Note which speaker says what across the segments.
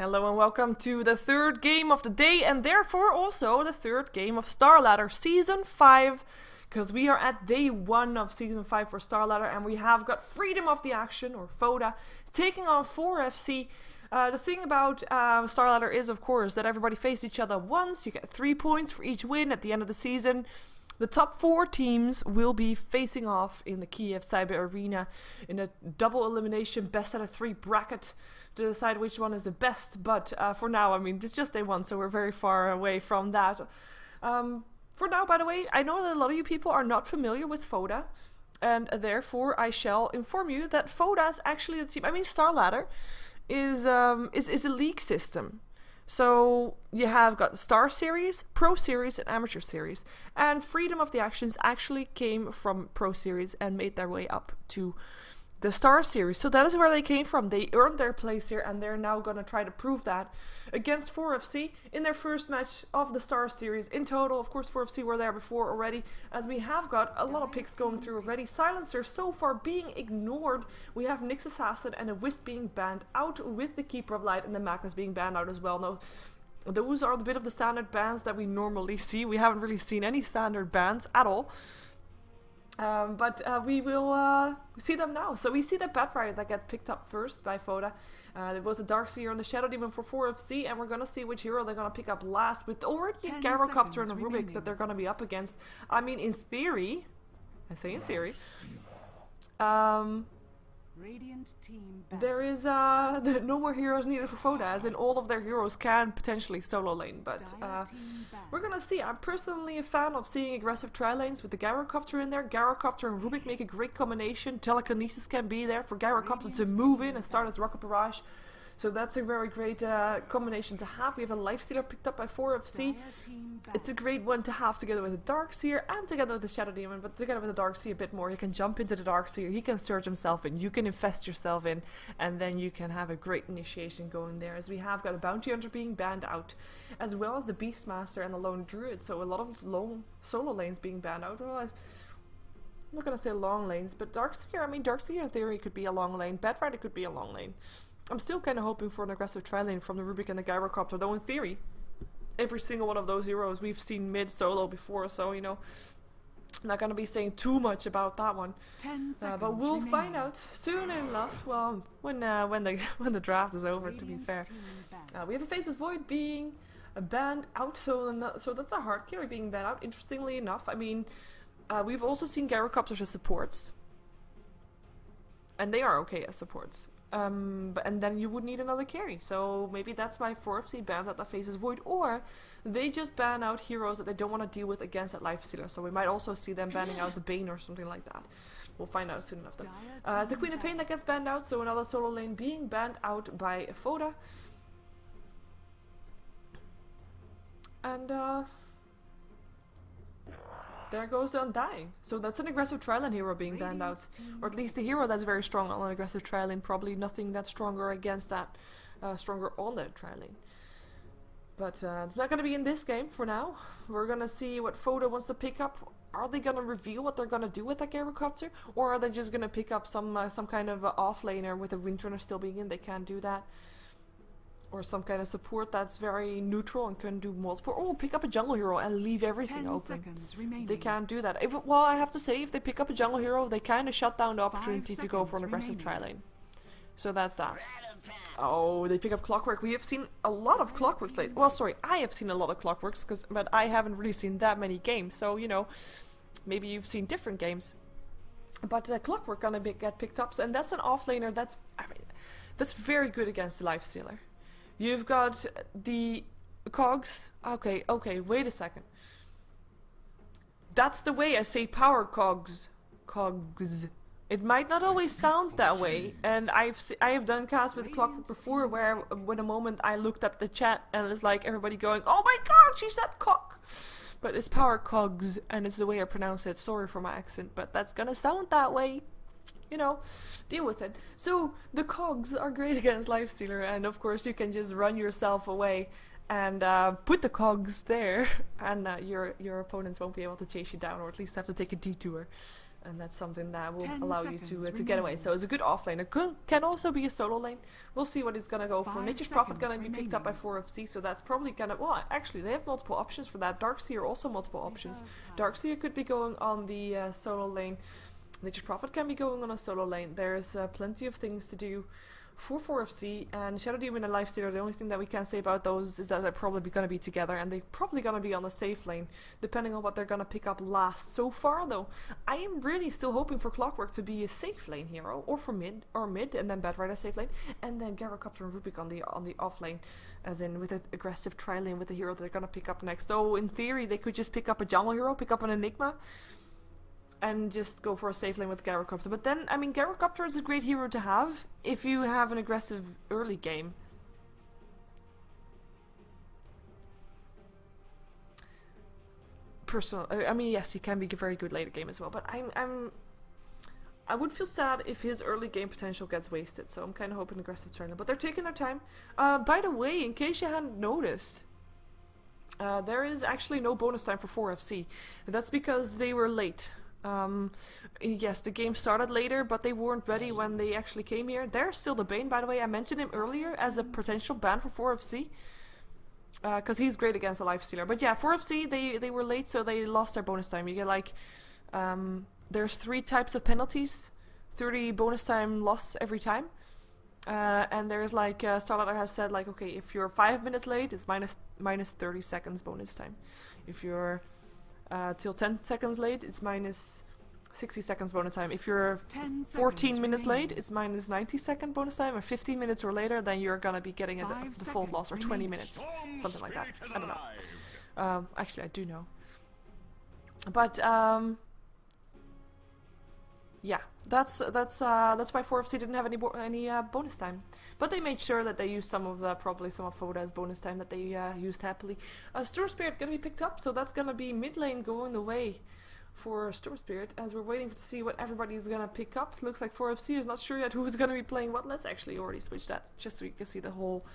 Speaker 1: Hello and welcome to the third game of the day, and therefore also the third game of StarLadder Season 5, because we are at day 1 of Season 5 for StarLadder, and we have got Freedom of the Action, or Fota, taking on 4FC. The thing about StarLadder is, of course, that everybody faces each other once. You get 3 points for each win at the end of the season. The top 4 teams will be facing off in the Kiev Cyber Arena in a double elimination best out of 3 bracket to decide which one is the best. But for now, I mean, it's just day 1, so we're very far away from that. For now, by the way, I know that a lot of you people are not familiar with Fota, and therefore I shall inform you that Fota is actually the team. I mean, StarLadder is a league system. So you have got the Star Series, Pro Series, and Amateur Series. And Freedom of the Actions actually came from Pro Series and made their way up to the Star Series. So that is where they came from. They earned their place here, and they're now going to try to prove that against 4FC in their first match of the Star Series. In total, of course, 4FC were there before already, as we have got a lot of picks going through already. Silencer so far being ignored. We have Nyx Assassin and a Wisp being banned out, with the Keeper of Light and the Magnus being banned out as well. No, those are a bit of the standard bans that we normally see. We haven't really seen any standard bans at all. But we will see them now. So we see the Bat Riot that get picked up first by Fota. There was a Darkseer and the Shadow Demon for 4FC, and we're gonna see which hero they're gonna pick up last, with already a Gyrocopter and a Rubik that they're gonna be up against. I mean, in theory, I say in theory,
Speaker 2: Radiant team
Speaker 1: there is no more heroes needed for Fota, as in all of their heroes can potentially solo lane, but we're gonna see. I'm personally a fan of seeing aggressive tri-lanes with the Gyrocopter in there. Gyrocopter and Rubik make a great combination. Telekinesis can be there for Gyrocopter to move in and start his Rocket Barrage. So that's a very great combination to have. We have a Lifestealer picked up by 4FC. It's a great one to have together with the Darkseer and together with the Shadow Demon, but together with the Darkseer a bit more. You can jump into the Darkseer, he can surge himself in, you can infest yourself in, and then you can have a great initiation going there, as we have got a Bounty Hunter being banned out, as well as the Beastmaster and the Lone Druid, so a lot of long solo lanes being banned out. Well, I'm not going to say long lanes, but Darkseer, I mean, Darkseer in theory could be a long lane, Bat Rider could be a long lane. I'm still kind of hoping for an aggressive tri-lane from the Rubik and the Gyrocopter, though in theory, every single one of those heroes we've seen mid-solo before, so, you know, I'm not going to be saying too much about that one.
Speaker 2: 10 seconds
Speaker 1: but we'll
Speaker 2: remaining.
Speaker 1: find out soon enough, well, when the draft is over, to be fair. We have a Faceless Void being banned out, so that's a hard carry being banned out, interestingly enough. I mean, we've also seen Gyrocopters as supports, and they are okay as supports. And then you would need another carry, so maybe that's why 4FC bans out the Faceless Void, or they just ban out heroes that they don't want to deal with against that Lifestealer, so we might also see them banning out the Bane or something like that. We'll find out soon enough though. It's the Queen of Pain that gets banned out, so another solo lane being banned out by Fota. And there goes the Undying. So that's an aggressive tri-lane hero being banned out. Or at least a hero that's very strong on an aggressive tri-lane. Probably nothing that's stronger against that, stronger on that tri-lane. But it's not going to be in this game for now. We're going to see what Fota wants to pick up. Are they going to reveal what they're going to do with that Gyrocopter? Or are they just going to pick up some kind of off-laner with a Windrunner still being in? They can't do that. Or some kind of support that's very neutral and can do multiple. Or pick up a jungle hero and leave everything open. They can't do that. Well, I have to say, if they pick up a jungle hero, they kind of shut down the opportunity to go for an aggressive tri-lane. So that's that. Oh, they pick up Clockwork. We have seen a lot of Clockworks lately. Well, sorry, I have seen a lot of Clockworks, but I haven't really seen that many games. So, you know, maybe you've seen different games. But Clockwork gonna get picked up, and that's an offlaner. That's very good against the Lifestealer. You've got the cogs. Okay, wait a second. That's the way I say power cogs. Cogs. It might not always sound that way, and I have done casts with Clockwork before, where when a moment I looked at the chat and it's like everybody going, "Oh my god, she said cog," but it's power cogs, and it's the way I pronounce it. Sorry for my accent, but that's gonna sound that way. You know, deal with it. So the cogs are great against Lifestealer, and of course you can just run yourself away and put the cogs there, and your opponents won't be able to chase you down, or at least have to take a detour. And that's something that will
Speaker 2: 10
Speaker 1: allow you
Speaker 2: seconds
Speaker 1: to get away.
Speaker 2: remaining.
Speaker 1: So it's a good off lane. It can also be a solo lane. We'll see what it's gonna go for.
Speaker 2: 5
Speaker 1: Nature's Prophet gonna
Speaker 2: seconds
Speaker 1: be picked up by
Speaker 2: remaining.
Speaker 1: 4FC, so that's probably gonna... Well, actually, they have multiple options for that. Darkseer also multiple options.
Speaker 2: Reserve time.
Speaker 1: Darkseer could be going on the solo lane. Nature's Prophet can be going on a solo lane. There's plenty of things to do for 4FC, and Shadow Demon and Lifestealer, the only thing that we can say about those is that they're probably going to be together, and they're probably going to be on the safe lane, depending on what they're going to pick up last. So far, though, I am really still hoping for Clockwork to be a safe lane hero, or for mid, and then Batrider safe lane, and then Gyrocopter and Rubik on the off lane, as in with an aggressive tri lane with the hero that they're going to pick up next. Though, in theory, they could just pick up a jungle hero, pick up an Enigma, and just go for a safe lane with Gyrocopter. But then, I mean, Gyrocopter is a great hero to have if you have an aggressive early game. I mean, yes, he can be a very good later game as well, but I would feel sad if his early game potential gets wasted, so I'm kind of hoping aggressive turn. But they're taking their time. By the way, in case you hadn't noticed, there is actually no bonus time for 4FC. That's because they were late. Yes, the game started later, but they weren't ready when they actually came here. There's still the Bane, by the way. I mentioned him earlier as a potential ban for 4FC. Because he's great against a Lifestealer. But yeah, 4FC, they were late, so they lost their bonus time. You get like, there's 3 types of penalties. 30 bonus time loss every time. And there's like, StarLadder has said like, okay, if you're 5 minutes late, it's minus 30 seconds bonus time. If you're till 10 seconds late, it's minus 60 seconds bonus time. If you're 14 minutes late, it's minus 90 second bonus time. And 15 minutes or later, then you're gonna be getting a default loss, or 20 minutes, something like that. I don't know. Actually, I do know. But yeah, that's why 4FC didn't have any bonus time. But they made sure that they used some of probably some of Fota's bonus time that they used happily. Storm Spirit gonna be picked up, so that's gonna be mid lane going the way for Storm Spirit, as we're waiting to see what everybody's gonna pick up. Looks like 4FC is not sure yet who's gonna be playing what. Let's actually already switch that, just so you can see the whole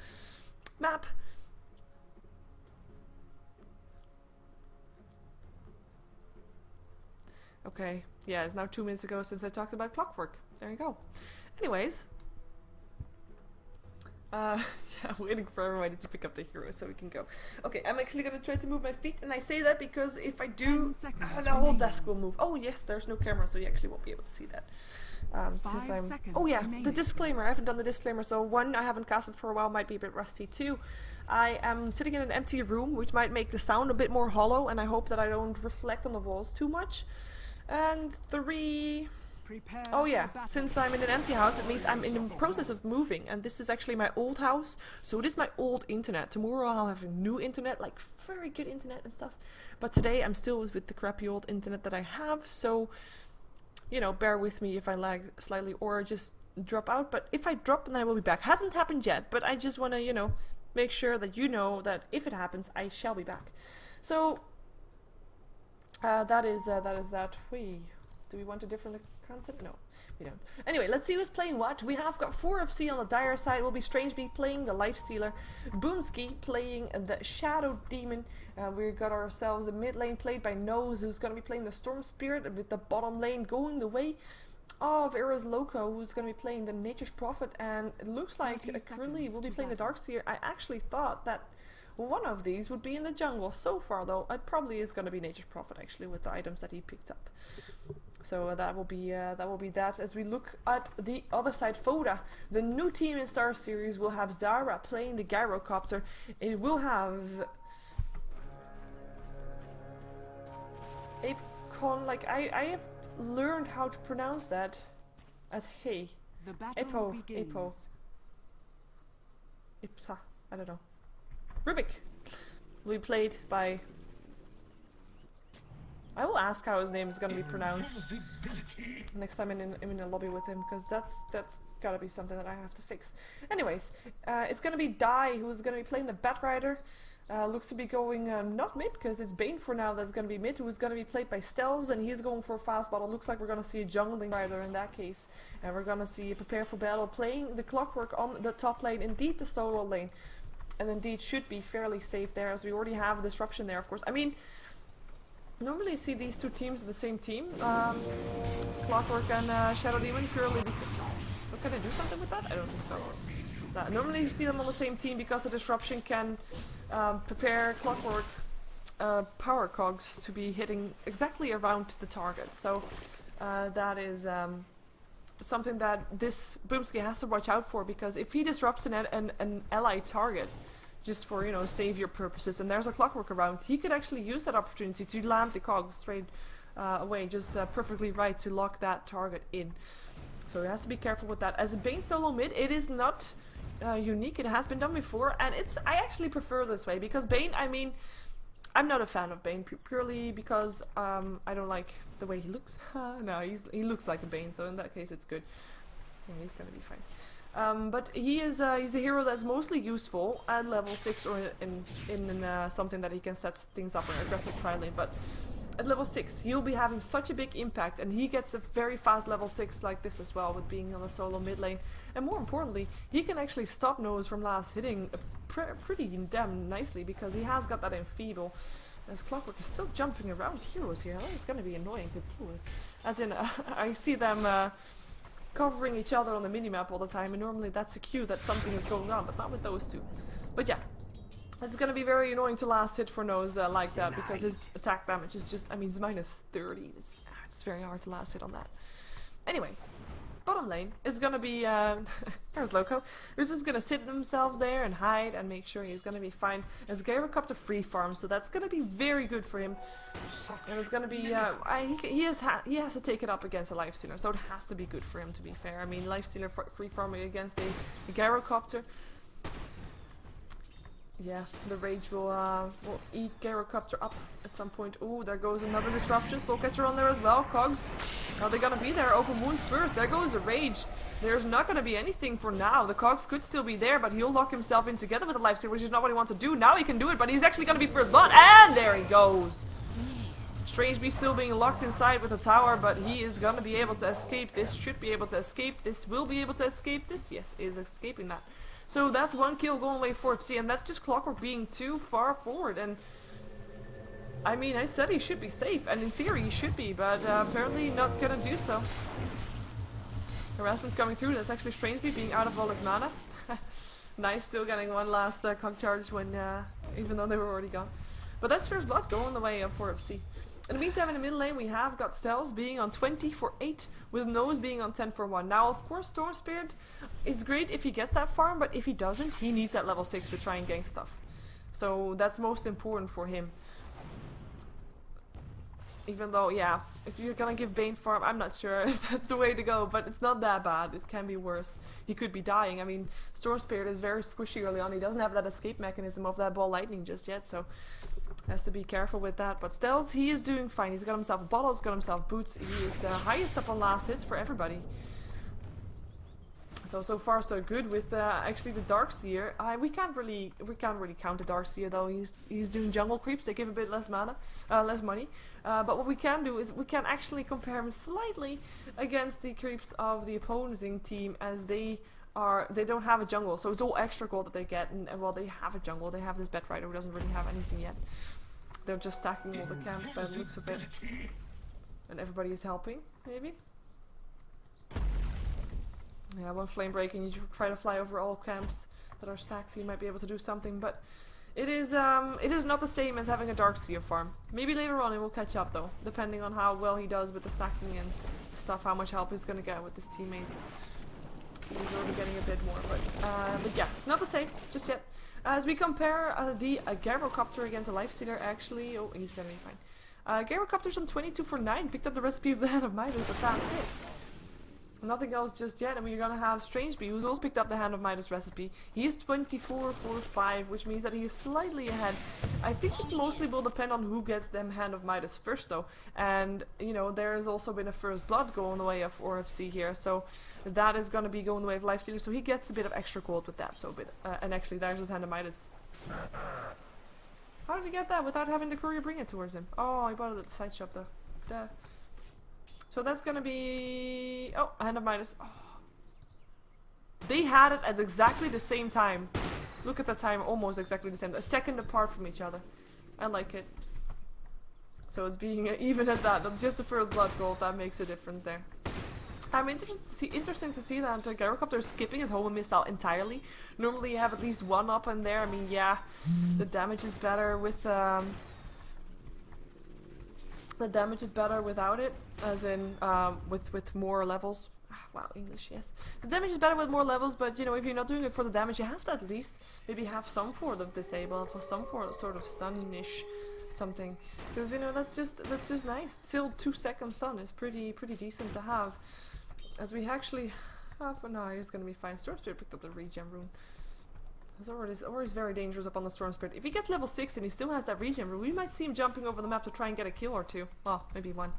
Speaker 1: map. Okay, yeah, it's now 2 minutes ago since I talked about Clockwork. There you go. Anyways, yeah, I'm waiting for everybody to pick up the hero so we can go. Okay, I'm actually gonna try to move my feet, and I say that because if I do, the whole desk will move. Oh yes, there's no camera, so you actually won't be able to see that. Since I'm... Oh yeah, the disclaimer. I haven't done the disclaimer, so 1, I haven't casted for a while, might be a bit rusty. 2, I am sitting in an empty room, which might make the sound a bit more hollow, and I hope that I don't reflect on the walls too much. And 3... Oh yeah, since I'm in an empty house, it means I'm in the process of moving, and this is actually my old house, so it is my old internet. Tomorrow I'll have a new internet, like very good internet and stuff, but today I'm still with the crappy old internet that I have, so, you know, bear with me if I lag slightly or just drop out. But if I drop, then I will be back. Hasn't happened yet, but I just want to, you know, make sure that you know that if it happens, I shall be back. So, that is that. Do we want a different content? No, we don't. Anyway, let's see who's playing what. We have got 4FC on the dire side. Will be Strangebee playing the Lifestealer. Boomski playing the Shadow Demon. We got ourselves the mid lane played by Nose, who's going to be playing the Storm Spirit, with the bottom lane going the way of Eras Loco, who's going to be playing the Nature's Prophet. And it looks like Krilly will be playing the Darkseer. I actually thought that one of these would be in the jungle. So far, though, it probably is going to be Nature's Prophet, actually, with the items that he picked up. So that will be that. As we look at the other side, Fota, the new team in Star Series, will have Zara playing the Gyrocopter. It will have Apecon, like I have learned how to pronounce that as hey.
Speaker 2: The battle begins.
Speaker 1: Apo. Ipsa, I don't know. Rubik will be played by... I will ask how his name is going to be pronounced next time I'm in a lobby with him, because that's gotta be something that I have to fix. Anyways, it's going to be Dai, who's going to be playing the Batrider. Looks to be going not mid, because it's Bane for now that's going to be mid, who's going to be played by Stelz, and he's going for a fast battle. Looks like we're going to see a jungling rider in that case, and we're going to see a Prepare for Battle playing the Clockwork on the top lane, indeed the solo lane, and indeed should be fairly safe there, as we already have a disruption there, of course. I mean, Normally you see these two teams in the same team, Clockwork and Shadow Demon, purely because... Oh, can I do something with that? I don't think so. Normally you see them on the same team because the disruption can prepare Clockwork power cogs to be hitting exactly around the target. So that is something that this Boomski has to watch out for, because if he disrupts an ally target, just for, you know, savior purposes, and there's a Clockwork around, he could actually use that opportunity to land the cogs straight away, just perfectly right to lock that target in. So he has to be careful with that. As a Bane solo mid, it is not unique, it has been done before, and I actually prefer this way, because Bane, I mean, I'm not a fan of Bane purely because I don't like the way he looks. No, he looks like a Bane, so in that case it's good. Yeah, he's gonna be fine. But he's a hero that's mostly useful at level 6 or in something that he can set things up in aggressive trialing. But at level 6 he'll be having such a big impact, and he gets a very fast level 6 like this as well, with being on a solo mid lane. And more importantly, he can actually stop Nose from last hitting pretty damn nicely, because he has got that enfeeble. As Clockwork is still jumping around heroes here, it's going to be annoying to deal with. As in, I see them covering each other on the minimap all the time, and normally that's a cue that something is going on, but not with those two. But yeah, it's gonna be very annoying to last hit for Nose like that, because his attack damage is just, I mean, it's minus 30. It's very hard to last hit on that. Anyway, bottom lane is gonna be, there's Loco. They're just gonna sit themselves there and hide and make sure he's gonna be fine. As Gyrocup free farm, so that's gonna be very good for him. And it's gonna be, he has to take it up against a Lifestealer, so it has to be good for him, to be fair. I mean, Lifestealer free farming against a Gyrocopter. Yeah, the Rage will eat Gyrocopter up at some point. Ooh, there goes another disruption. Soulcatcher on there as well. Cogs. Are they gonna be there? Open wounds first. There goes the Rage. There's not gonna be anything for now. The Cogs could still be there, but he'll lock himself in together with the Lifestealer, which is not what he wants to do. Now he can do it, but he's actually gonna be first blood. And there he goes. Strange Beast still being locked inside with the tower, but he is gonna be able to escape. This should be able to escape. This will be able to escape. This, yes, is escaping that. So that's one kill going away for FC, and that's just Clockwork being too far forward. And I mean, I said he should be safe, and in theory he should be, but apparently not gonna do so. Harassment coming through. That's actually Strange being out of all his mana. Nice, still getting one last cog charge when, even though they were already gone. But that's first blood going the way for FC. In the meantime, in the middle lane, we have got Stels being on 20 for 8, with Nose being on 10 for 1. Now, of course, Storm Spirit is great if he gets that farm, but if he doesn't, he needs that level 6 to try and gank stuff. So that's most important for him. Even though, yeah, if you're gonna give Bane farm, I'm not sure if that's the way to go, but it's not that bad. It can be worse. He could be dying. I mean, Storm Spirit is very squishy early on. He doesn't have that escape mechanism of that ball lightning just yet, so has to be careful with that. But Stels, he is doing fine. He's got himself a bottle, he's got himself boots. He is highest up on last hits for everybody. So far so good with actually the Darkseer. We can't really count the Darkseer though. He's doing jungle creeps. They give a bit less mana, less money. But what we can do is we can actually compare him slightly against the creeps of the opposing team, as they don't have a jungle, so it's all extra gold that they get. And while they have a jungle, they have this Bat Rider who doesn't really have anything yet. They're just stacking all the camps by the looks of it, and everybody is helping, maybe. Yeah, one flame break and you try to fly over all camps that are stacked, so you might be able to do something, but it is not the same as having a Darkseer farm. Maybe later on it will catch up though, depending on how well he does with the stacking and stuff, how much help he's gonna get with his teammates. So he's already getting a bit more, but yeah, it's not the same just yet. As we compare the Gyrocopter against a Lifestealer, actually, oh, he's gonna be fine. Gyrocopter's on 22 for 9, picked up the recipe of the Hand of Midas, but that's it. Nothing else just yet, and we're gonna have Strangebee, who's also picked up the Hand of Midas recipe. He is 24 for 5, which means that he is slightly ahead. I think it mostly will depend on who gets them Hand of Midas first though. And, you know, there has also been a first blood going the way of RFC here, so that is gonna be going the way of Lifestealer, so he gets a bit of extra gold with that, so a bit, and actually there's his Hand of Midas. How did he get that without having the courier bring it towards him? Oh, he bought it at the side shop though. Duh. So that's gonna be... oh, Hand of Midas. Oh. They had it at exactly the same time. Look at the time, almost exactly the same. A second apart from each other. I like it. So it's being even at that. Just the first blood gold, that makes a difference there. I'm interesting to see that Gyrocopter is skipping his homing missile entirely. Normally you have at least one up in there. I mean, yeah, the damage is better with the damage is better without it, as in with more levels. Wow, English, yes. The damage is better with more levels, but you know, if you're not doing it for the damage, you have to at least maybe have some sort of disable, for some sort of stun-ish something, because you know that's just nice. Still 2 second stun is pretty decent to have. As we actually for now, he's gonna be fine. Storm Spirit picked up the regen rune. It's always very dangerous up on the Storm Spirit. If he gets level 6 and he still has that regen rune, we might see him jumping over the map to try and get a kill or two. Well, maybe one.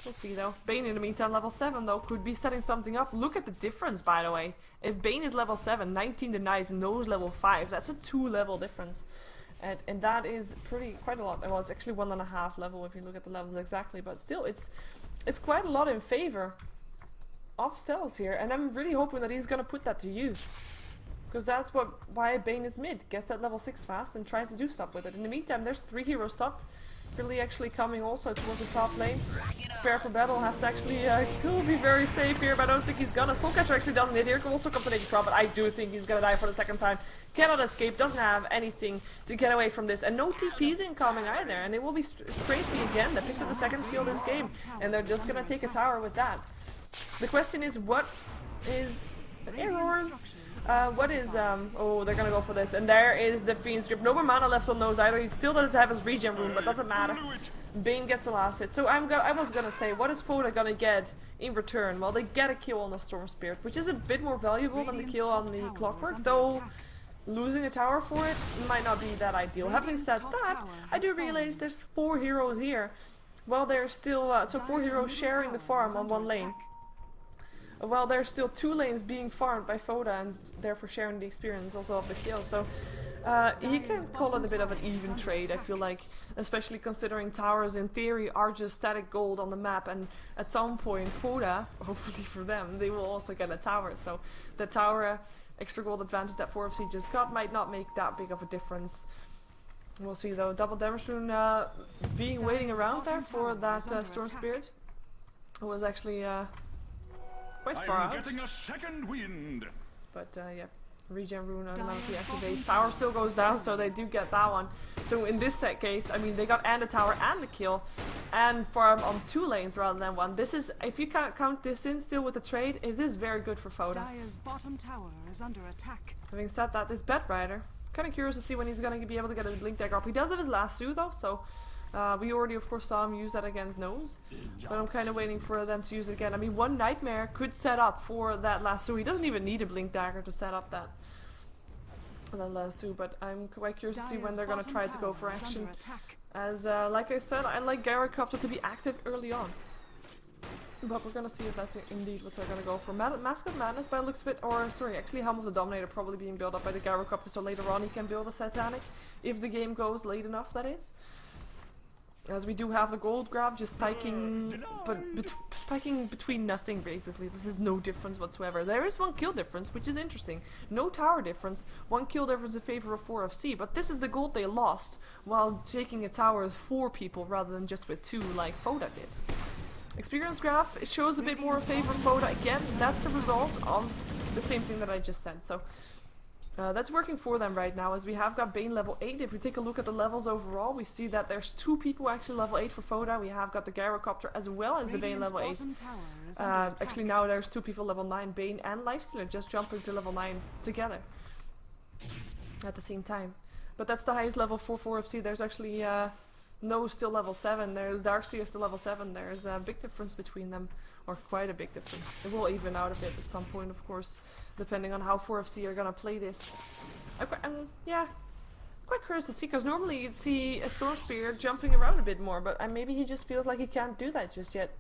Speaker 1: We'll see though. Bane in the meantime, level 7 though, could be setting something up. Look at the difference, by the way. If Bane is level 7, 19 denies, and Nose level 5, that's a 2 level difference. And that is quite a lot. Well, it's actually 1.5 level if you look at the levels exactly, but still, it's quite a lot in favor of Cells here, and I'm really hoping that he's gonna put that to use. Because that's why Bane is mid. Gets that level 6 fast and tries to do stuff with it. In the meantime, there's 3 heroes top. Really actually coming also towards the top lane. Prepare for battle has to actually he'll be very safe here, but I don't think he's gonna. Soulcatcher actually doesn't hit here. Can also come to naked crop, but I do think he's gonna die for the second time. Cannot escape, doesn't have anything to get away from this, and no TPs incoming either. And it will be Strangely again that picks up the second kill this game, and they're just gonna take a tower with that. The question is, what is errors? What is oh, they're gonna go for this, and there is the Fiend's Grip. No more mana left on those either. He still doesn't have his regen rune, but doesn't matter. Bane gets the last hit. So I was gonna say, what is Fota gonna get in return? Well, they get a kill on the Storm Spirit, which is a bit more valuable than the kill on the Clockwork, though losing a tower for it might not be that ideal. Having said that, I do realize there's 4 heroes here. Well, there's still so 4 heroes sharing the farm on one lane. Well, there's still 2 lanes being farmed by Fota and therefore sharing the experience also of the kill. So he can call it a bit of an even trade, I feel like, especially considering towers in theory are just static gold on the map, and at some point Fota, hopefully for them, they will also get a tower. So the tower extra gold advantage that 4FC just got might not make that big of a difference. We'll see though. Double damage rune waiting around there for that Storm Spirit, who was actually quite far out.
Speaker 3: Getting a second wind.
Speaker 1: But yeah, regen rune automatically activates. Tower still goes down, so they do get that one. So in this case, I mean, they got and a tower and a kill, and farm on 2 lanes rather than 1. This is, if you can't count this in still with the trade, it is very good for Fota.
Speaker 2: Dire's bottom tower is under attack.
Speaker 1: Having said that, this Bed Rider, kind of curious to see when he's gonna be able to get a blink dagger up. He does have his lasso though, so we already of course saw him use that against Nose, but I'm kind of waiting for them to use it again. I mean, one Nightmare could set up for that lasso. He doesn't even need a blink dagger to set up that lasso, but I'm quite curious to see when they're gonna try to go for action. As like I said, I like Gyrocopter to be active early on, but we're gonna see if that's indeed what they're gonna go for. Mask of Madness by the looks of it, or sorry, actually Helm of the Dominator probably being built up by the Gyrocopter, so later on he can build a Satanic, if the game goes late enough, that is. As we do have the gold grab, just spiking, but spiking between nothing basically. This is no difference whatsoever. There is 1 kill difference, which is interesting. No tower difference, 1 kill difference in favor of 4FC, but this is the gold they lost while taking a tower with 4 people rather than just with 2 like Fota did. Experience graph, it shows a bit more in favor of Fota. Again, that's the result of the same thing that I just said. So that's working for them right now, as we have got Bane level 8. If we take a look at the levels overall, we see that there's 2 people actually level 8 for Fota. We have got the Gyrocopter as well as the Bane level 8. Actually now there's 2 people level 9, Bane and Lifestealer, just jumping to level 9 together at the same time. But that's the highest level for 4FC. There's actually No still level 7, there's Darkseer still level 7. There's a big difference between them, or quite a big difference. It will even out a bit at some point, of course, depending on how 4FC are gonna play this. Yeah, quite curious to see, because normally you'd see a Storm Spear jumping around a bit more, but maybe he just feels like he can't do that just yet.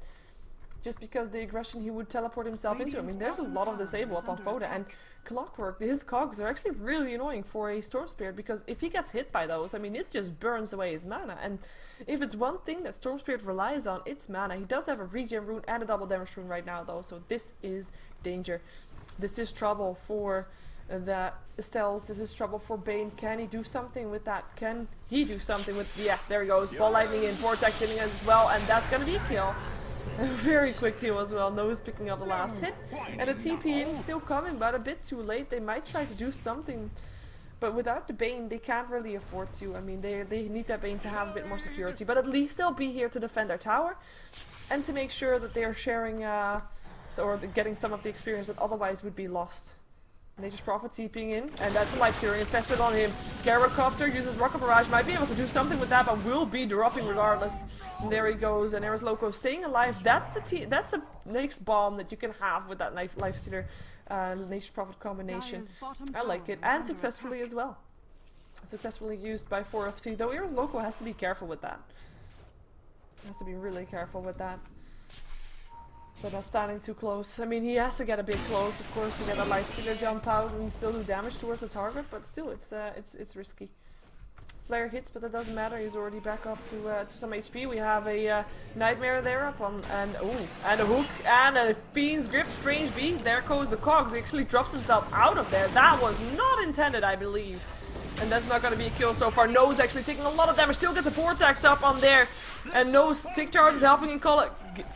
Speaker 1: Just because the aggression he would teleport himself into. I mean, there's a lot of disable up on Fota, and Clockwork, his cogs are actually really annoying for a Storm Spirit, because if he gets hit by those, I mean, it just burns away his mana. And if it's one thing that Storm Spirit relies on, it's mana. He does have a regen rune and a double damage rune right now, though, so this is danger. This is trouble for that Stells, this is trouble for Bane. Can he do something with that? Can he do something with... Yeah, there he goes. Ball lightning in, Vortex hitting as well, and that's gonna be a kill. A very quick kill as well. Nose picking up the last hit. And the TP in still coming, but a bit too late. They might try to do something, but without the Bane, they can't really afford to. I mean, they need that Bane to have a bit more security, but at least they'll be here to defend their tower and to make sure that they're sharing, or getting some of the experience that otherwise would be lost. Nature's Prophet TPing in, and that's a life stealer infested on him. Gyrocopter uses Rocket Barrage, might be able to do something with that, but will be dropping regardless. And there he goes, and there's Loco staying alive. That's the next bomb that you can have with that life stealer Nature's Prophet combination. I like it, and successfully as well. Successfully used by 4FC, though Eris Loco has to be careful with that. Has to be really careful with that. So that's standing too close. I mean, he has to get a bit close, of course, to get a life stealer jump out and still do damage towards the target, but still, it's risky. Flare hits, but that doesn't matter. He's already back up to some HP. We have a Nightmare there up on, and a hook and a Fiend's Grip. Strange B. There goes the cogs. He actually drops himself out of there. That was not intended, I believe. And that's not going to be a kill so far. Nose actually taking a lot of damage. Still gets a Vortex up on there. And Nose tick charge is helping him call it.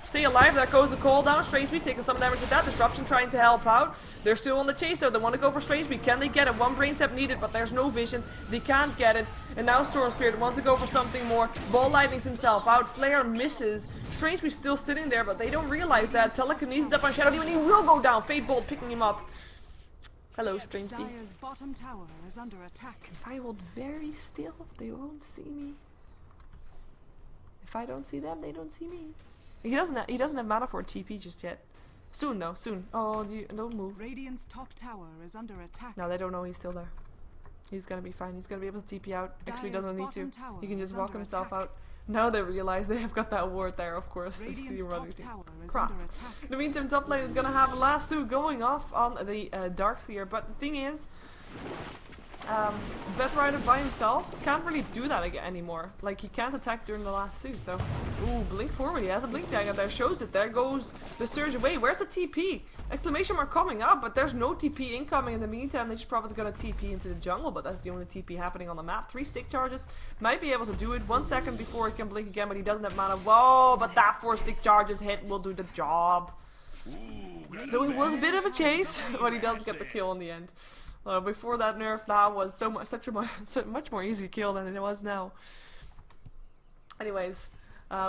Speaker 1: Stay alive. There goes the call down. Strange taking some damage with that. Disruption trying to help out. They're still on the chase though. They want to go for Strange. Can they get it? One brain step needed, but there's no vision. They can't get it. And now Storm Spirit wants to go for something more. Ball lightnings himself out. Flare misses. Strange still sitting there, but they don't realize that. Telekinesis up on Shadow Demon. He will go down. Fate Bolt picking him up. Hello, Strange B.
Speaker 2: Dire's bottom tower is under attack.
Speaker 1: If I hold very still, they won't see me. If I don't see them, they don't see me. He doesn't have mana for a TP just yet. Soon though, soon. Oh, don't move.
Speaker 2: Radiant's top tower is under attack.
Speaker 1: No, they don't know he's still there. He's gonna be fine. He's gonna be able to TP out. Actually, doesn't need to. He can just walk himself out. Now they realize they have got that ward there, of course. They see him running. Crap. In the meantime, top lane is gonna have a lasso going off on the Darkseer, but the thing is, Death Rider by himself can't really do that again anymore. Like, he can't attack during the lasso, so... Ooh, blink forward. He has a blink tag up there. Shows it. There goes the surge away. Where's the TP? Exclamation mark coming up, but there's no TP incoming. In the meantime, they should probably gonna TP into the jungle, but that's the only TP happening on the map. 3 stick charges. Might be able to do it 1 second before he can blink again, but he doesn't have mana. Whoa, but that 4 stick charges hit will do the job. So it was a bit of a chase, but he does get the kill in the end. Before that nerf, that was such a much more easy kill than it was now. Anyways,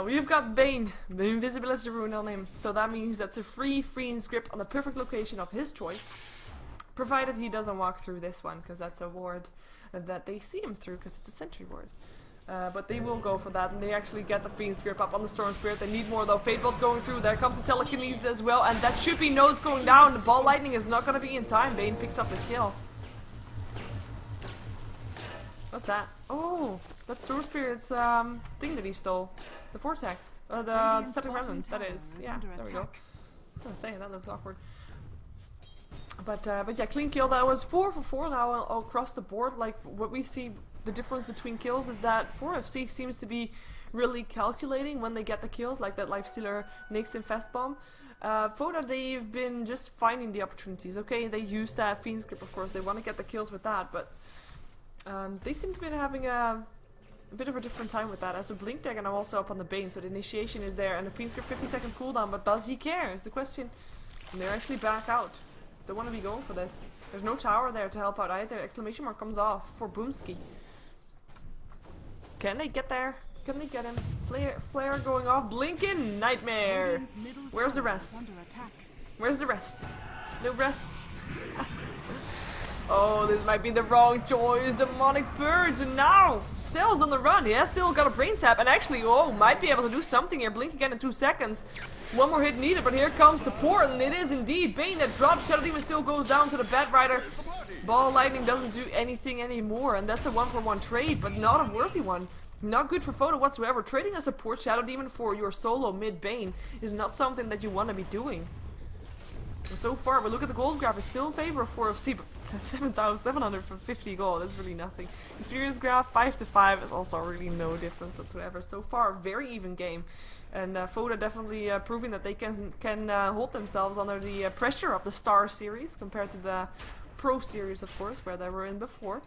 Speaker 1: we've got Bane, the invisibility rune on him, so that means that's a free Fiend's Grip on the perfect location of his choice, provided he doesn't walk through this one, because that's a ward that they see him through, because it's a sentry ward. But they will go for that, and they actually get the Fiend's Grip up on the Storm Spirit. They need more though. Fate Bolt going through. There comes the Telekinesis as well, and that should be nodes going down. The Ball Lightning is not going to be in time. Bane picks up the kill. What's that? Oh, that's Storm Spirit's thing that he stole. The Vortex. The Static Remnant, that is. Yeah, there we go. I was gonna say, that looks awkward. But yeah, clean kill. That was 4 for 4 now all across the board. Like, what we see, the difference between kills is that 4FC seems to be really calculating when they get the kills, like that Life Stealer Nyx Infest Bomb. Fota, they've been just finding the opportunities. Okay, they use that Fiend's Grip, of course, they want to get the kills with that, but they seem to be having a bit of a different time with that. As a blink tag, and I'm also up on the Bane, so the initiation is there, and the Fiend's Grip 50-second cooldown, but does he care is the question. And they're actually back out. They want to be going for this. There's no tower there to help out either. Exclamation mark comes off for Boomski. Can they get there? Can they get him? Flare going off. Blinking Nightmare. Where's the rest? Where's the rest? No rest. Oh, this might be the wrong choice. Demonic Purge. And now, Stell's on the run. He has still got a brain sap. And actually, oh, might be able to do something here. Blink again in 2 seconds. One more hit needed, but here comes support. And it is indeed Bane that drops. Shadow Demon still goes down to the Bat Rider. Ball Lightning doesn't do anything anymore. And that's a 1-for-1 trade, but not a worthy one. Not good for Fota whatsoever. Trading a support Shadow Demon for your solo mid Bane is not something that you want to be doing. And so far, but look at the gold graph, it's still in favor of 4FC, but 7,750 gold is really nothing. Experience graph 5 to 5 is also really no difference whatsoever. So far, very even game, and Fota definitely proving that they can hold themselves under the pressure of the Star series compared to the Pro Series, of course, where they were in before.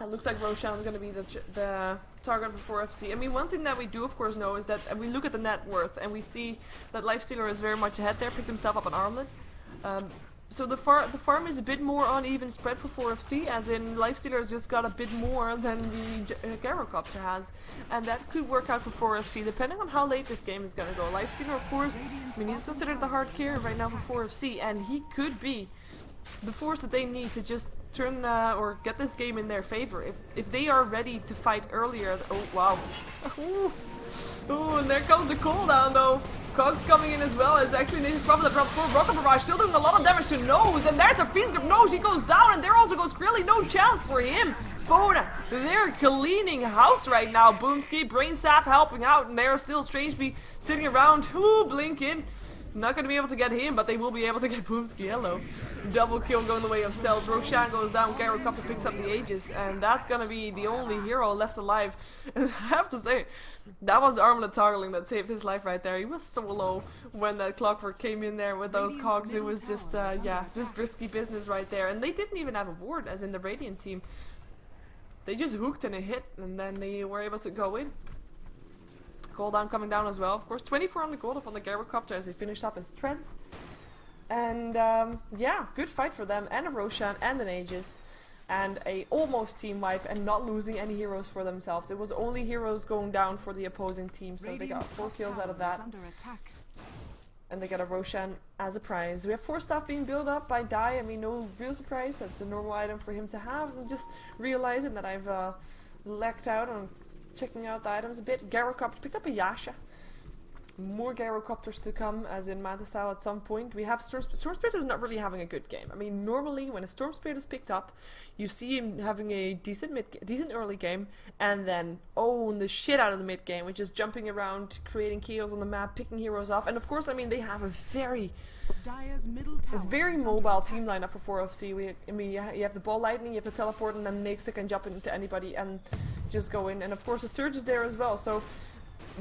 Speaker 1: It looks like Roshan is going to be the target for 4FC. I mean, one thing that we do, of course, know is that we look at the net worth and we see that Lifestealer is very much ahead there, picked himself up an armlet. So the farm is a bit more uneven spread for 4FC, as in Lifestealer has just got a bit more than the Gyrocopter has. And that could work out for 4FC, depending on how late this game is going to go. Lifestealer, of course, I mean, he's considered the hard carry right now for 4FC, and he could be the force that they need to just turn or get this game in their favor. If they are ready to fight earlier. Oh wow. Oh, and there comes the cooldown though. Cogs coming in as well as actually Nature's Prophet that dropped 4 Rocket Barrage, still doing a lot of damage to Nose, and there's a Feast Grip. Nose, he goes down, and there also goes Grilly. No chance for him. Fota, they're cleaning house right now. Boomski, Brain Sap helping out, and they're still Strangely sitting around. Ooh, blinking. Not going to be able to get him, but they will be able to get Boomski. Hello. Double kill going the way of Stealth. Roshan goes down, Gyrocopter picks up the Aegis, and that's going to be the only hero left alive. And I have to say, that was Armlet Tarling that saved his life right there. He was so low when that Clockwork came in there with those cogs. It was just, yeah, just risky business right there. And they didn't even have a ward, as in the Radiant team. They just hooked and a hit, and then they were able to go in. Cooldown coming down as well, of course. 2400 gold up on the Gyrocopter as they finished up his treads. And yeah, good fight for them, and a Roshan and an Aegis. And a almost team wipe and not losing any heroes for themselves. It was only heroes going down for the opposing team, so they got 4 kills out of that. And they got a Roshan as a prize. We have 4 staff being built up by Dai. I mean, no real surprise. That's a normal item for him to have. I'm just realizing that I've lacked out on checking out the items a bit. Gyrocopter picked up a Yasha. More Gyrocopters to come, as in Manta style at some point. We have Storm Spirit is not really having a good game. I mean, normally when a Storm Spirit is picked up, you see him having a decent early game, and then own the shit out of the mid game, which is jumping around, creating chaos on the map, picking heroes off. And of course, I mean, they have a very mobile team lineup for 4FC. I mean, you have the Ball Lightning, you have the Teleport, and then Nixie can jump into anybody and just go in. And of course, the Surge is there as well. So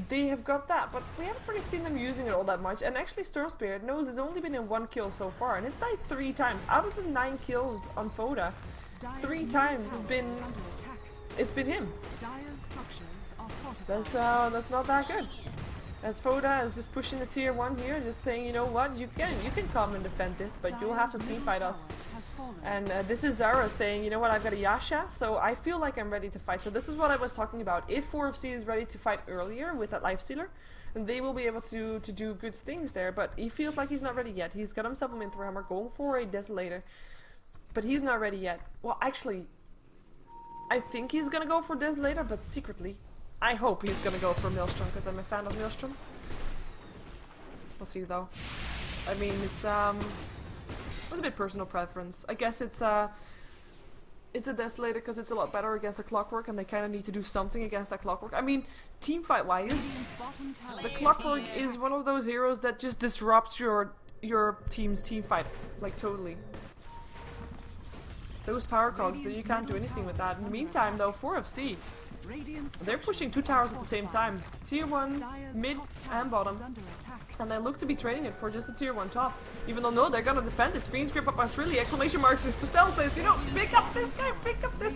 Speaker 1: they have got that, but we haven't really seen them using it all that much. And actually, Storm Spirit knows has only been in 1 kill so far, and it's died 3 times out of the 9 kills on Fota. 3 times it's been him. That's not that good. As Fota is just pushing the tier 1 here, just saying, you know what, you can come and defend this, but you'll have to team fight us. And this is Zara saying, you know what, I've got a Yasha, so I feel like I'm ready to fight. So this is what I was talking about. If 4FC is ready to fight earlier with that Lifestealer, then they will be able to do good things there. But he feels like he's not ready yet. He's got himself a Minthra Hammer, going for a Desolator, but he's not ready yet. Well, actually, I think he's gonna go for Desolator, but secretly, I hope he's gonna go for Maelstrom, because I'm a fan of Maelstroms. We'll see though. I mean, it's a bit personal preference. I guess it's a Desolator because it's a lot better against the Clockwork, and they kind of need to do something against that Clockwork. I mean, team fight wise, the Clockwork is one of those heroes that just disrupts your team's team fight, like totally. Those power cogs, so you can't do anything with that. In the meantime though, 4FC, they're pushing 2 towers at the same time. Tier 1, mid and bottom. And they look to be trading it for just a tier 1 top. Even though no, they're gonna defend it. Screen script up on Trilly, exclamation marks. Pastel says, you know, pick up this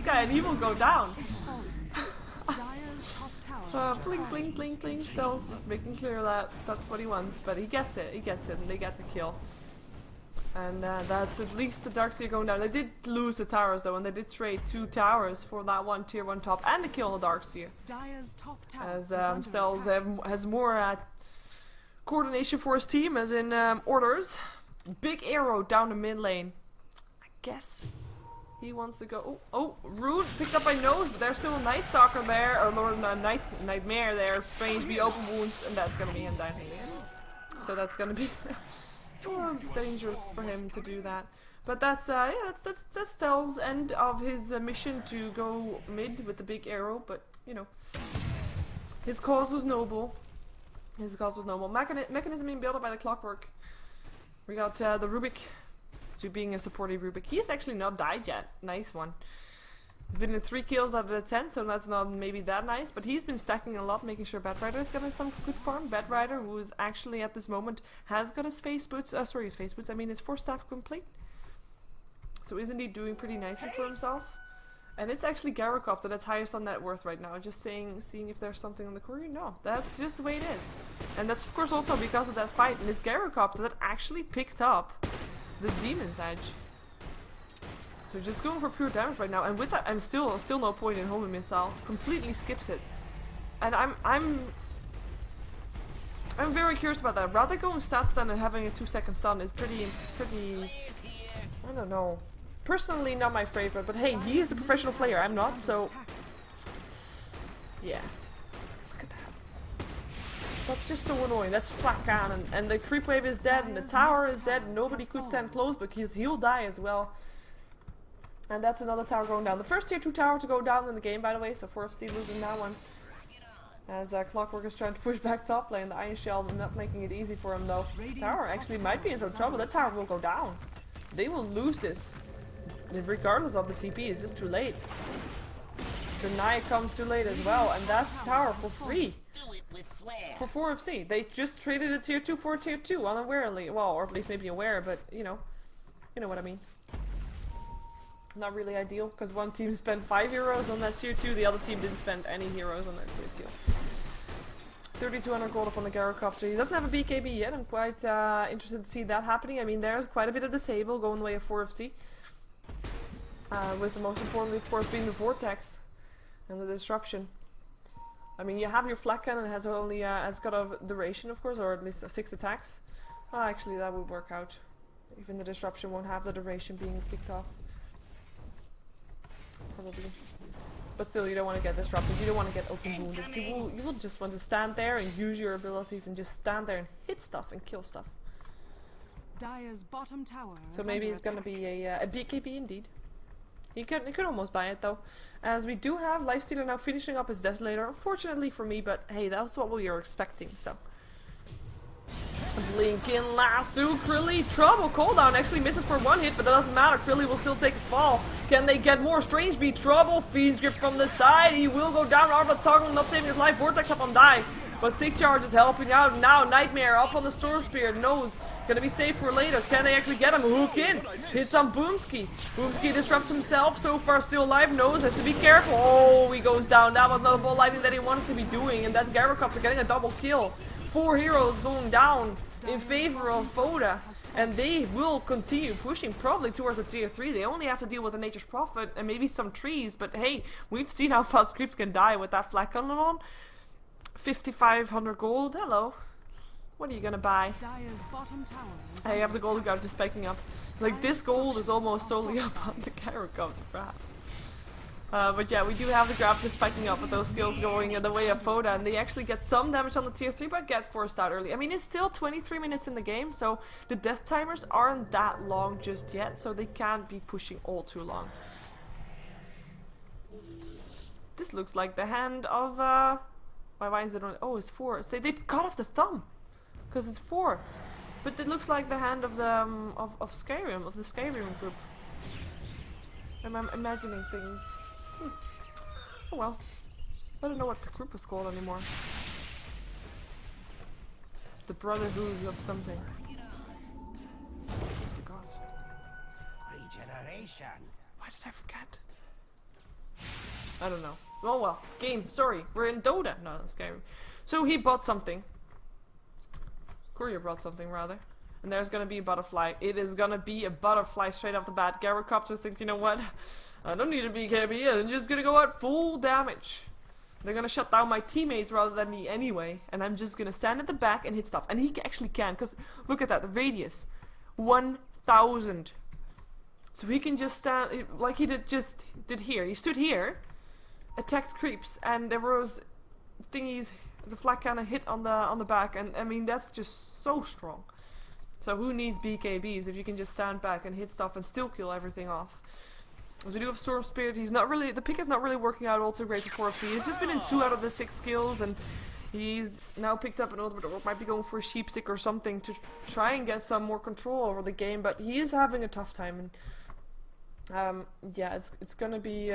Speaker 1: guy, and he will go down. Bling, bling, bling, bling. Stell's just making clear that that's what he wants. But he gets it, and they get the kill. And that's at least the Darkseer going down. They did lose the towers though, and they did trade 2 towers for that one tier 1 top and the kill on the Darkseer. As Cells has more coordination for his team, as in orders. Big arrow down the mid lane. I guess he wants to go. Oh, Rude picked up by Nose, but there's still a Night Stalker there, or Lord Nightmare there. Strange be open wounds, and that's gonna be him down. So that's gonna be dangerous for him to do that. But that's yeah, that's Tel's end of his mission to go mid with the big arrow. But you know, his cause was noble. Mechanism being built up by the Clockwork. We got the Rubik to being a supportive Rubik. He's actually not died yet. Nice one. He's been in 3 kills out of the 10, so that's not maybe that nice, but he's been stacking a lot, making sure Batrider is getting some good farm. Batrider, who is actually at this moment has got his face boots, I mean his 4 staff complete. So isn't he doing pretty nicely for himself? And it's actually Garrocopter that's highest on net worth right now. Just seeing if there's something in the career. No, that's just the way it is. And that's of course also because of that fight. And it's Garrocopter that actually picked up the Demon's Edge. So just going for pure damage right now. And with that, I'm still no point in homing missile. Completely skips it. And I'm very curious about that. Rather going stat stun and having a 2-second stun is pretty. I don't know. Personally, not my favorite, but hey, he is a professional player. I'm not, so yeah. Look at that. That's just so annoying. That's flat cannon, and the creep wave is dead, and the tower is dead. And nobody could stand close because he'll die as well. And that's another tower going down. The first tier 2 tower to go down in the game, by the way. So 4FC losing that one. As Clockwork is trying to push back top lane, the Iron Shell not making it easy for him though. Tower actually might be in some trouble. That tower will go down. They will lose this. Regardless of the TP, it's just too late. The Naya comes too late as well, and that's the tower for free. For 4FC. They just traded a tier 2 for a tier 2 unawarely. Well, or at least maybe aware, but you know what I mean. Not really ideal, because one team spent 5 heroes on that tier 2, the other team didn't spend any heroes on that tier 2. 3200 gold up on the Garrocopter. He doesn't have a BKB yet. I'm quite interested to see that happening. I mean, there's quite a bit of disable going the way of 4FC. With the most importantly, of course, being the Vortex and the Disruption. I mean, you have your Flak Cannon, has only has got a duration, of course, or at least 6 attacks. Actually, that would work out. Even the Disruption won't have the duration being kicked off. Probably. But still, you don't want to get disrupted. You don't want to get open wounded. You will just want to stand there and use your abilities and just stand there and hit stuff and kill stuff.
Speaker 2: Dire's bottom tower.
Speaker 1: So maybe it's gonna be a BKB indeed. You could almost buy it though, as we do have Lifestealer now finishing up his Desolator. Unfortunately for me, but hey, that's what we were expecting. So. Blinking lasso, Krilly, trouble. Cooldown actually misses for 1 hit, but that doesn't matter. Krilly will still take a fall. Can they get more? Strange Beat, trouble. Fiend's Grip from the side. He will go down. Arba Toggle not saving his life. Vortex up on die. But Stick Charge is helping out. Now Nightmare up on the Storm Spear. Knows. Gonna be safe for later. Can they actually get him? Hook in. Hits on Boomski. Boomski disrupts himself. So far still alive. Knows. Has to be careful. Oh, he goes down. That was not a ball lightning that he wanted to be doing. And that's Garrocopter getting a double kill. 4 heroes going down in favor of Fota, and they will continue pushing probably towards the tier 3. They only have to deal with the Nature's Prophet and maybe some trees, but hey, we've seen how fast creeps can die with that Flak Cannon on. 5,500 gold, hello. What are you gonna buy? I have the gold guard just spiking up. Like, this gold is almost solely up on the Garrocopter, perhaps. But yeah, we do have the grab just spiking up with those skills going in the way of Fota, and they actually get some damage on the tier 3 but get forced out early. I mean, it's still 23 minutes in the game, so the death timers aren't that long just yet, so they can't be pushing all too long. This looks like the hand of, why is it on, oh, it's 4. They cut off the thumb, because it's 4. But it looks like the hand of the, of Skyrim, of the Skyrim group. I'm imagining things. Oh well. I don't know what the group was called anymore. The Brotherhood of something. I forgot.
Speaker 3: Regeneration.
Speaker 1: Why did I forget? I don't know. Oh well. Game. Sorry. We're in Dota. No, that's Skyrim. So he bought something. Courier brought something rather. And there's gonna be a butterfly. It is gonna be a butterfly straight off the bat. Garrocopter thinks, you know what? I don't need a BKB. I'm just gonna go out full damage. They're gonna shut down my teammates rather than me anyway. And I'm just gonna stand at the back and hit stuff. And he actually can, because look at that, the radius. 1,000. So he can just stand, like he did here. He stood here, attacked creeps, and there was thingies, the Flak Cannon hit on the back. And I mean, that's just so strong. So who needs BKBs if you can just stand back and hit stuff and still kill everything off? As we do have Storm Spirit, he's not really, the pick is not really working out all too great for 4FC. He's just been in 2 out of the 6 kills, and he's now picked up an ultimate, or might be going for a sheep stick or something to try and get some more control over the game, but he is having a tough time. And Yeah, it's gonna be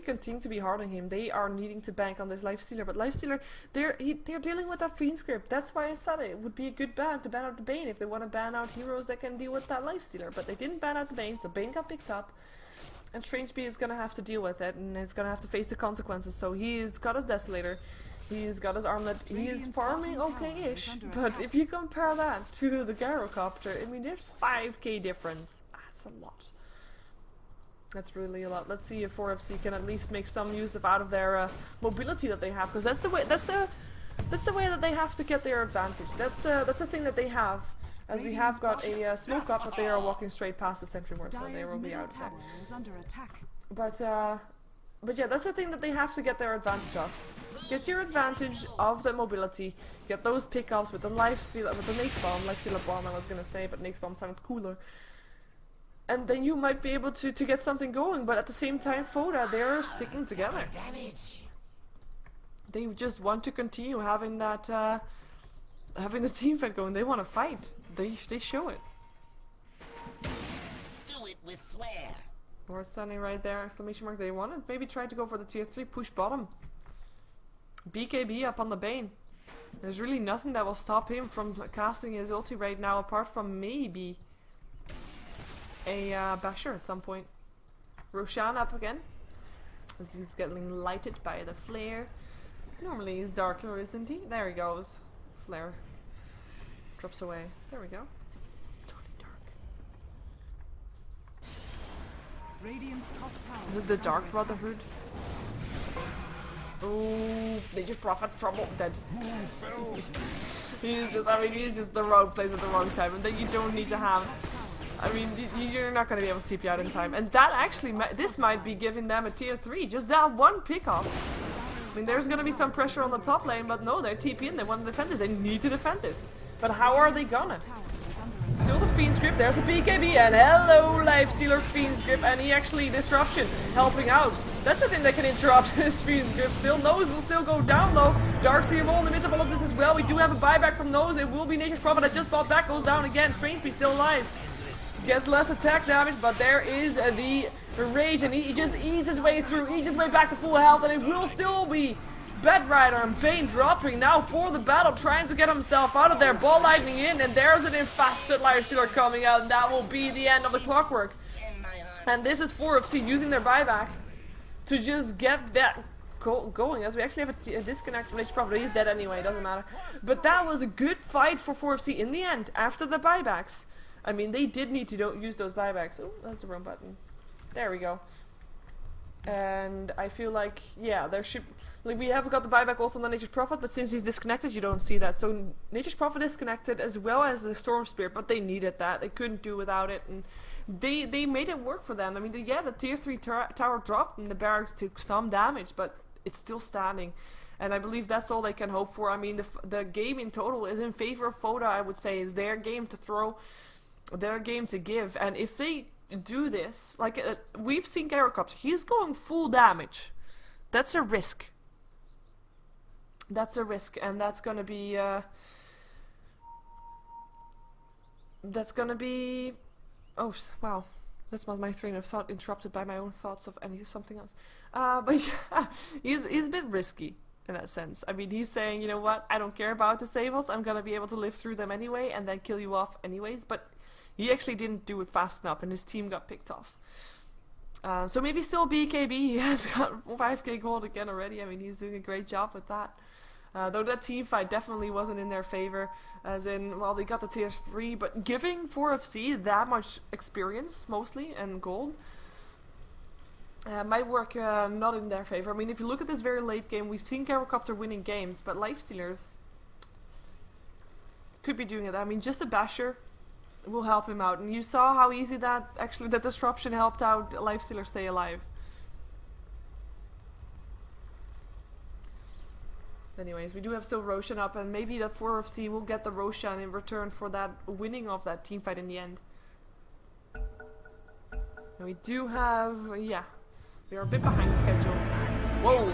Speaker 1: continuing to be hard on him. They are needing to bank on this Lifestealer, but Lifestealer, they're dealing with that Fiend script. That's why I said it would be a good ban to ban out the Bane if they want to ban out heroes that can deal with that Lifestealer. But they didn't ban out the Bane, so Bane got picked up, and Strangebee is gonna have to deal with it, and is gonna have to face the consequences. So he's got his Desolator, he's got his Armlet, he is farming okay-ish. But if you compare that to the Gyrocopter, I mean, there's 5k difference. That's a lot. That's really a lot. Let's see if 4FC can at least make some use out of their mobility that they have, because that's the way that they have to get their advantage. That's the thing that they have, as we have got a smoke up, but they are walking straight past the sentry ward, so they will be out there. But yeah, that's the thing that they have to get their advantage of. Get your advantage of the mobility. Get those pickups with the Lifestealer, with the Nace Bomb, Lifestealer Bomb I was gonna say, but Nace Bomb sounds cooler. And then you might be able to get something going, but at the same time, Fota, they're sticking together. They just want to continue having that, having the team fight going. They want to fight. They show it.
Speaker 3: Do it with flair.
Speaker 1: Ward standing right there, exclamation mark. They want to maybe try to go for the tier 3, push bottom. BKB up on the Bane. There's really nothing that will stop him from casting his ulti right now, apart from maybe a basher at some point. Roshan up again, as he's getting lighted by the flare. Normally he's darker, isn't he? There he goes. Flare drops away. There we go. It's totally dark.
Speaker 2: Radiant's top tower
Speaker 1: Is it the Dark Brotherhood? Oh, they just profit trouble. Dead. He's just the wrong place at the wrong time, and then you don't need to have. I mean, you're not going to be able to TP out in time. And that actually, this might be giving them a tier 3. Just that one pickup. I mean, there's going to be some pressure on the top lane, but no, they're TPing. They want to defend this. They need to defend this. But how are they gonna? Still the Fiend script. There's a BKB, and hello, Lifestealer Fiend script. And he actually, Disruption, helping out. That's the thing that can interrupt his Fiend script. Still, Nose will still go down low. Darkseer roll in the midst of all of this as well. We do have a buyback from Nose. It will be Nature's Prophet that just bought back. Goes down again. Strangebee still alive. Gets less attack damage, but there is the rage, and he just eats his way through, eats his way back to full health, and it will still be Bedrider and Bane dropping now for the battle, trying to get himself out of there. Ball lightning in, and there's an infested Lifestealer coming out, and that will be the end of the clockwork. And this is 4FC using their buyback to just get that going, as we actually have a disconnect from Nature's Prophet. He's dead anyway, doesn't matter. But that was a good fight for 4FC in the end, after the buybacks. I mean, they did need to use those buybacks. Oh, that's the wrong button. There we go. And I feel like, yeah, there should... Like, we have got the buyback also on the Nature's Prophet, but since he's disconnected, you don't see that. So, Nature's Prophet disconnected as well as the Storm Spirit, but they needed that. They couldn't do without it, and they made it work for them. I mean, yeah, the tier 3 tower dropped, and the barracks took some damage, but it's still standing. And I believe that's all they can hope for. I mean, the game in total is in favor of Fota, I would say. It's their game to throw, their game to give, and if they do this, like we've seen Gyrocopter, he's going full damage. That's a risk. That's a risk, and that's gonna be oh wow, that's my train of thought interrupted by my own thoughts of something else. But yeah, he's a bit risky in that sense. I mean, he's saying, you know what, I don't care about the Sables, I'm gonna be able to live through them anyway and then kill you off anyways, but he actually didn't do it fast enough, and his team got picked off. So maybe still BKB, he has got 5k gold again already. I mean, he's doing a great job with that. Though that team fight definitely wasn't in their favor, as in, well, they got the tier 3, but giving 4FC that much experience, mostly, and gold, might work not in their favor. I mean, if you look at this very late game, we've seen Gyrocopter winning games, but Lifestealers could be doing it. I mean, just a basher will help him out, and you saw how easy that disruption helped out Lifestealer stay alive. Anyways, we do have still Roshan up, and maybe that 4FC will get the Roshan in return for that winning of that team fight in the end. And we do have, yeah, we are a bit behind schedule. Whoa!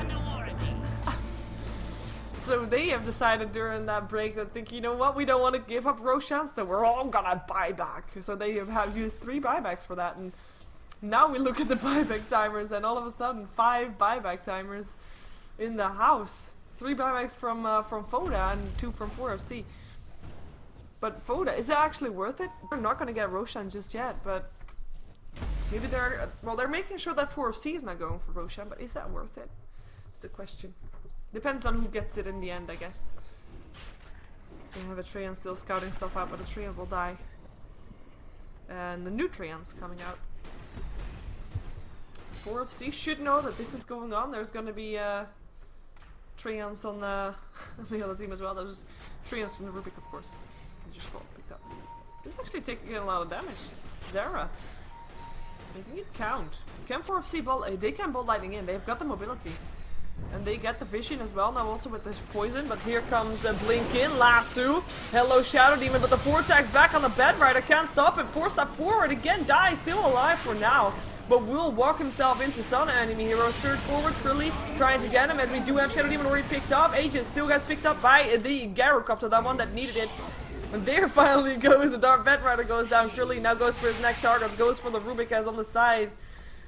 Speaker 1: So they have decided during that break that think, you know what, we don't want to give up Roshan, so we're all gonna buy back. So they have used 3 buybacks for that, and Now we look at the buyback timers, and all of a sudden 5 buyback timers in the house. 3 buybacks from Fota and 2 from 4FC. But Fota, is it actually worth it? We're not gonna get Roshan just yet, but maybe they're making sure that 4FC is not going for Roshan, but is that worth it? It's the question. Depends on who gets it in the end, I guess. So we have a Treant still scouting stuff out, but the Treant will die. And the new Treant's coming out. 4FC should know that this is going on. There's gonna be Treants on the other team as well. There's Treants from the Rubik, of course. He just got picked up. This is actually taking a lot of damage. Zara. Making it count. Can 4FC bolt? They can bolt lightning in. They've got the mobility. And they get the vision as well, now also with this poison. But here comes a blink in, lasso. Hello Shadow Demon, but the Vortex back on the bed rider, can't stop it. 4 step forward again, dies, still alive for now. But will walk himself into some enemy heroes. Surge forward, Trilly trying to get him, as we do have Shadow Demon already picked up. Agent still gets picked up by the Gyrocopter, that one that needed it. And there finally goes, the Dark Bed Rider goes down. Trilly now goes for his next target, goes for the Rubik as on the side.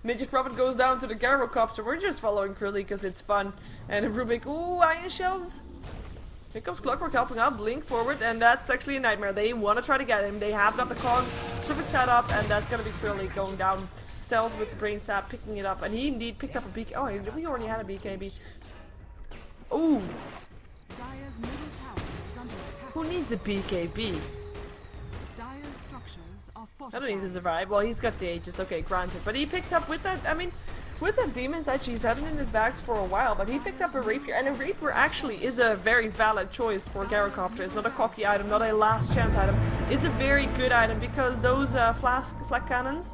Speaker 1: Ninja's Prophet goes down to the Gyrocopter. We're just following Curly because it's fun. And Rubik, ooh, Iron Shells. Here comes Clockwork helping out, blink forward, and that's actually a nightmare. They want to try to get him. They have got the cogs, perfect setup, and that's going to be Curly going down. Stells with the Brain Sap, picking it up, and he indeed picked up a BK. Oh, we already had a BKB. Ooh.
Speaker 2: Dire's middle tower is under attack.
Speaker 1: Who needs a BKB?
Speaker 2: Dire's structures are
Speaker 1: I
Speaker 2: fortified.
Speaker 1: don't need to survive. Well, he's got the Aegis, okay, granted. But he picked up with that, I mean, with that Demon's Edge, he's had it in his bags for a while, but he picked up a Rapier, and a Rapier actually is a very valid choice for Gyrocopter. It's not a cocky item, not a last chance item. It's a very good item because those flak cannons,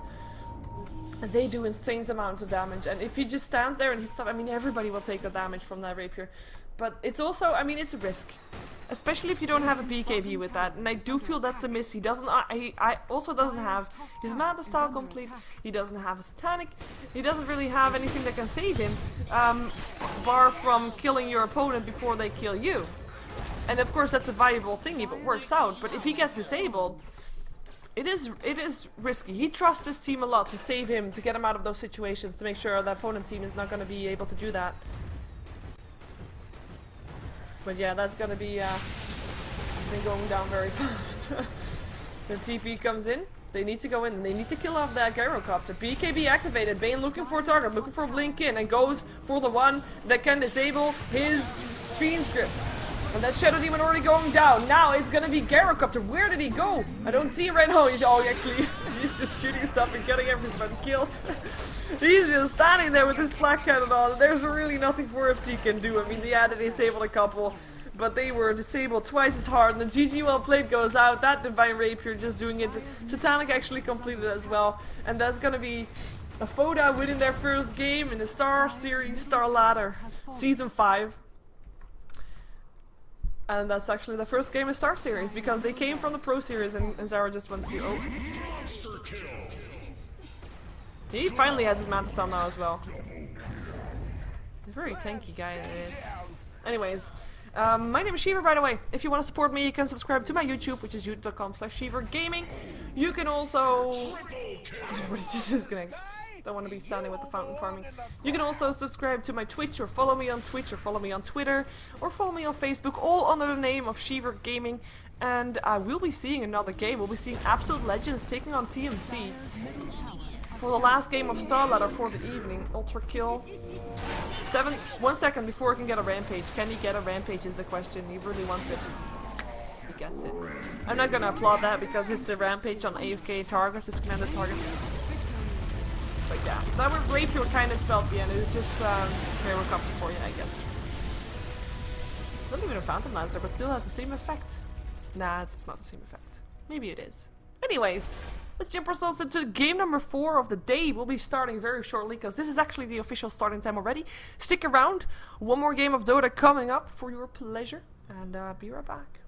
Speaker 1: they do insane amounts of damage, and if he just stands there and hits stuff, I mean, everybody will take the damage from that Rapier. But it's also, I mean, it's a risk. Especially if you don't have a BKB with that, and I do feel that's a miss. He doesn't. I also doesn't have his Manta style complete. He doesn't have a Satanic. He doesn't really have anything that can save him, bar from killing your opponent before they kill you. And of course, that's a valuable thing if it works out. But if he gets disabled, it is risky. He trusts his team a lot to save him, to get him out of those situations, to make sure the opponent team is not going to be able to do that. But yeah, that's gonna be been going down very fast. The TP comes in. They need to go in and they need to kill off that Gyrocopter. BKB activated. Bane looking for a target, looking for a blink in, and goes for the one that can disable his Fiend Scripts. And that Shadow Demon already going down. Now it's gonna be Gyrocopter. Where did he go? I don't see him right now. He's he's just shooting stuff and getting everybody killed. He's just standing there with his flak cannon on. There's really nothing 4FC can do. I mean, they had to disable a couple, but they were disabled twice as hard. And the GG well played goes out. That Divine Rapier just doing it. Satanic actually completed as well. And that's gonna be a Fota winning their first game in the Star Series StarLadder Season 5. And that's actually the first game in Star Series because they came from the Pro Series and Zara just wants to. Oh. He finally has his Manta Style now as well. He's a very tanky guy, it is. Anyways, my name is Sheever, by the way. If you want to support me, you can subscribe to my YouTube, which is youtube.com/SheeverGaming. You can also. Everybody just disconnects. Don't want to be standing with the fountain farming. You can also subscribe to my Twitch, or follow me on Twitch, or follow me on Twitter, or follow me on Facebook, all under the name of SheeverGaming. And I will be seeing another game. We'll be seeing Absolute Legends taking on TMC for the last game of StarLadder for the evening. Ultra kill. 1 second before he can get a rampage. Can he get a rampage is the question. He really wants it. He gets it. I'm not gonna applaud that because it's a rampage on AFK targets, it's commanded targets. But yeah, that would Rapier kind of spelled the end. It was just Gyrocopter for you, I guess. It's not even a Phantom Lancer, but still has the same effect. Nah, it's not the same effect. Maybe it is. Anyways, let's jump ourselves into game number 4 of the day. We'll be starting very shortly because this is actually the official starting time already. Stick around. One more game of Dota coming up for your pleasure, and be right back.